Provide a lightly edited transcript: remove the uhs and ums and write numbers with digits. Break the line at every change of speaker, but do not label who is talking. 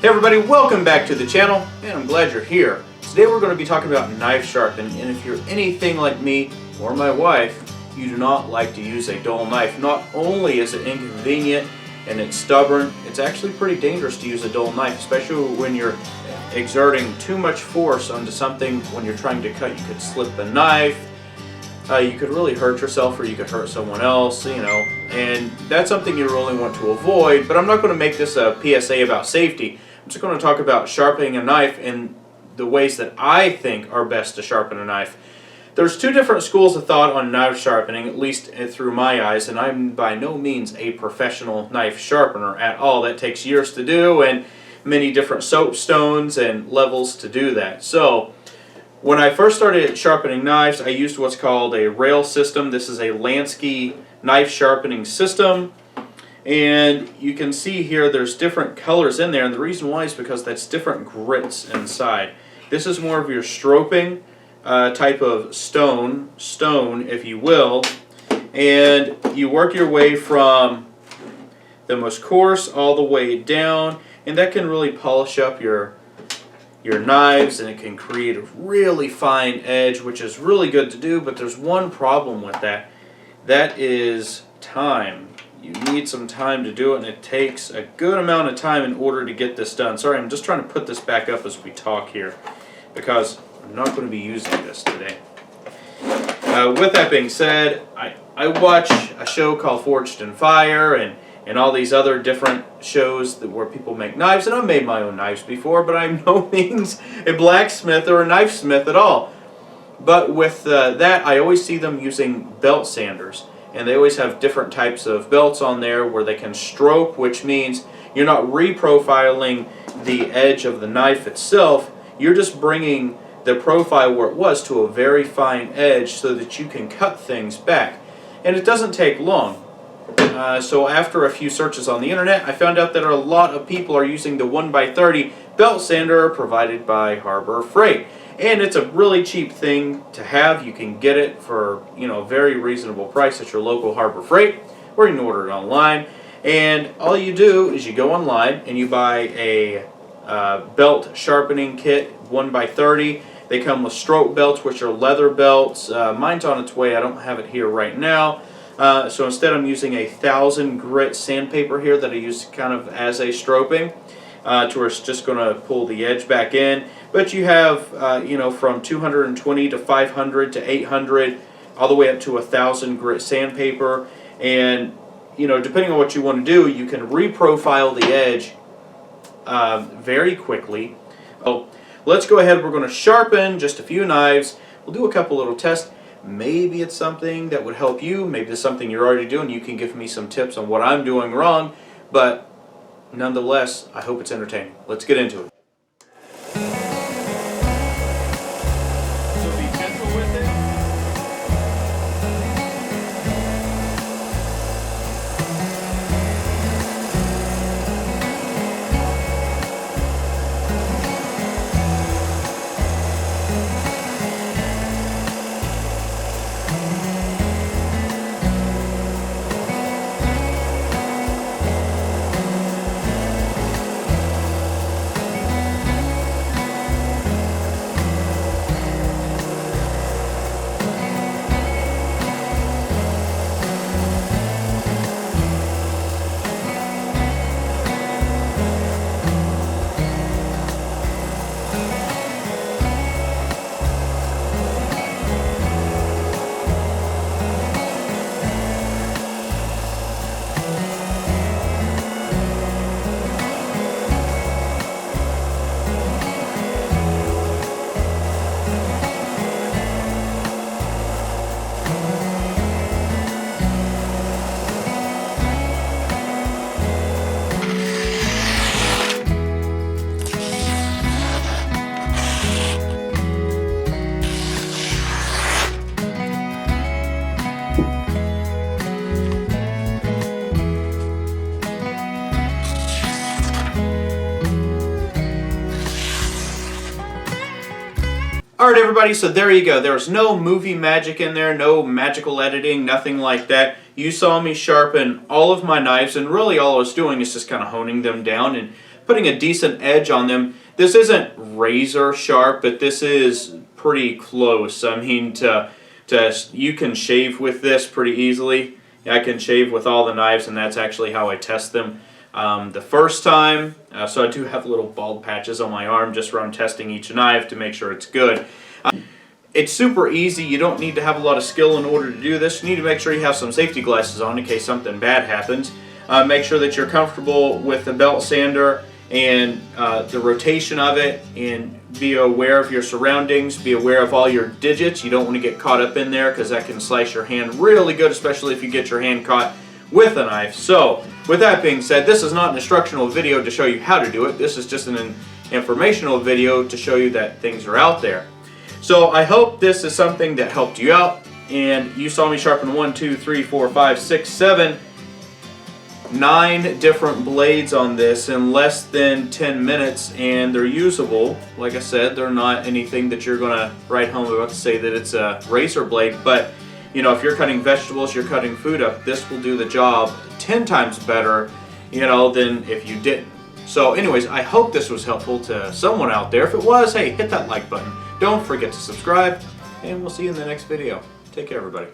Hey everybody, welcome back to the channel, and I'm glad you're here. Today we're going to be talking about knife sharpening, and if you're anything like me or my wife, you do not like to use a dull knife. Not only is it inconvenient and it's stubborn, it's actually pretty dangerous to use a dull knife, especially when you're exerting too much force onto something when you're trying to cut. You could slip the knife, you could really hurt yourself, or you could hurt someone else, and that's something you really want to avoid. But I'm not going to make this a PSA about safety. I'm just going to talk about sharpening a knife and the ways that I think are best to sharpen a knife. There's two different schools of thought on knife sharpening, at least through my eyes, and I'm by no means a professional knife sharpener at all. That takes years to do and many different soapstones and levels to do that. So when I first started sharpening knives, I used what's called a rail system. This is a Lansky knife sharpening system. And you can see here there's different colors in there, and the reason why is because that's different grits inside. This is more of your stroping type of stone, if you will, and you work your way from the most coarse all the way down, and that can really polish up your knives, and it can create a really fine edge, which is really good to do. But there's one problem with that. That is time. You need some time to do it, and it takes a good amount of time in order to get this done. Sorry, I'm just trying to put this back up as we talk here, because I'm not going to be using this today. With that being said, I watch a show called Forged in Fire and all these other different shows where people make knives, and I've made my own knives before, but I'm no means a blacksmith or a knife smith at all. But with that, I always see them using belt sanders. And they always have different types of belts on there where they can stroke, which means you're not reprofiling the edge of the knife itself. You're just bringing the profile where it was to a very fine edge so that you can cut things back. And it doesn't take long. So after a few searches on the internet, I found out that a lot of people are using the 1x30 belt sander provided by Harbor Freight. And it's a really cheap thing to have. You can get it for a very reasonable price at your local Harbor Freight, or you can order it online. And all you do is you go online and you buy a belt sharpening kit, 1x30. They come with stroke belts, which are leather belts. Mine's on its way. I don't have it here right now. So instead I'm using a 1000 grit sandpaper here that I use kind of as a stroping, to where it's just going to pull the edge back in. But you have, from 220 to 500 to 800, all the way up to 1000 grit sandpaper. And, depending on what you want to do, you can reprofile the edge very quickly. So let's go ahead. We're going to sharpen just a few knives. We'll do a couple little tests. Maybe it's something that would help you. Maybe it's something you're already doing. You can give me some tips on what I'm doing wrong. But nonetheless, I hope it's entertaining. Let's get into it. Alright everybody, so there you go. There was no movie magic in there, no magical editing, nothing like that. You saw me sharpen all of my knives, and really all I was doing is just kind of honing them down and putting a decent edge on them. This isn't razor sharp, but this is pretty close. I mean, you can shave with this pretty easily. I can shave with all the knives, and that's actually how I test them. The first time, so I do have little bald patches on my arm just where I'm testing each knife to make sure it's good. It's super easy. You don't need to have a lot of skill in order to do this. You need to make sure you have some safety glasses on in case something bad happens. Make sure that you're comfortable with the belt sander and the rotation of it, and be aware of your surroundings. Be aware of all your digits. You don't want to get caught up in there because that can slice your hand really good, especially if you get your hand caught with a knife. So with that being said, this is not an instructional video to show you how to do it. This is just an informational video to show you that things are out there. So I hope this is something that helped you out, and you saw me sharpen 1, 2, 3, 4, 5, 6, 7, 9 different blades on this in less than 10 minutes, and they're usable. Like I said, they're not anything that you're gonna write home about to say that it's a razor blade, but you know, if you're cutting vegetables, you're cutting food up, this will do the job 10 times better, you know, than if you didn't. So anyways, I hope this was helpful to someone out there. If it was, hey, hit that like button. Don't forget to subscribe, and we'll see you in the next video. Take care, everybody.